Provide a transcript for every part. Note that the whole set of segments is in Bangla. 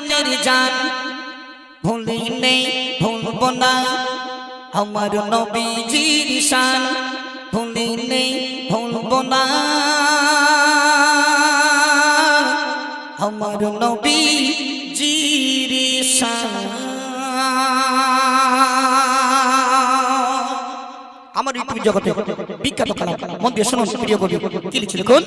জানের জান ভুলি নেই ভুলবো না আমার নবীজির শান ভুলি নেই ভুলবো না আমার নবীজির শান। আমার ইউটিউব জগতে বিখ্যাত কালাম মন দিয়ে শুনুন প্রিয় কবি কি লিখছে দেখুন।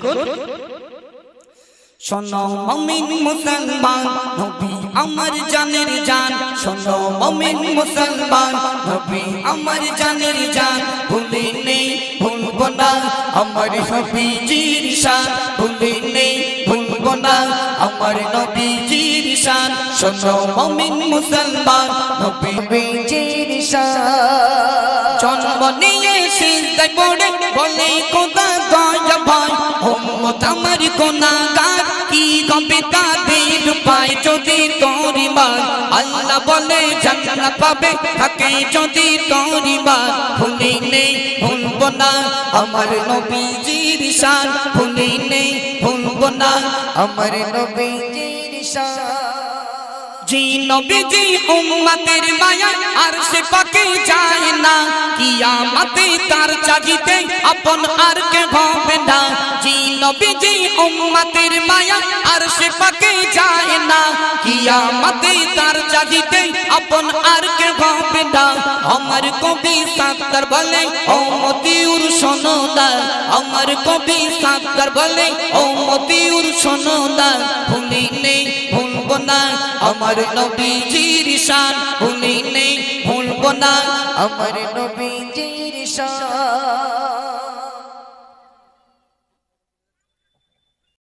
শোনো মুমিন মুসলমান নবী আমার জানের জান শোনো মুমিন মুসলমান নবী আমার জানের জান ভুলি নেই ভুলবো না আমার নবীজির শান ভুলি নেই ভুলবো না আমার নবীজির শান শোনো মুমিন মুসলমান নবীজির শান। জন্ম নিয়ে সিজদায় পড়ে বলে খোদা দয়া ভাই উম্মত আমার গুনাহগার কি হবে তাদের পায় যদি তোর ইমান আল্লাহ বলে জান্নাত পাবে থাকে যদি তোর ইমান ভুলি নেই ভুলবো না আমার নবীজির শান ভুলি নেই ভুলবো না আমার নবীজির শান। জি নবীজি উম্মতের মায়া আরশে পাকে যায় না কিয়ামতে তার চাহিতে আপন আর কে হবে না জি নবীজি উম্মতের মায়া আরশে পাকে যায় না কিয়ামতে তার চাহিতে আপন আর কে হবে না আমার কবি সাত্তার বলে ও মতিউর শোনো না আমার কবি সাত্তার বলে ও মতিউর শোনো না ভুলি নেই ভুলবো না আমার নবীজির শান ভুলি নেই ভুলবো না আমার নবীজির শান।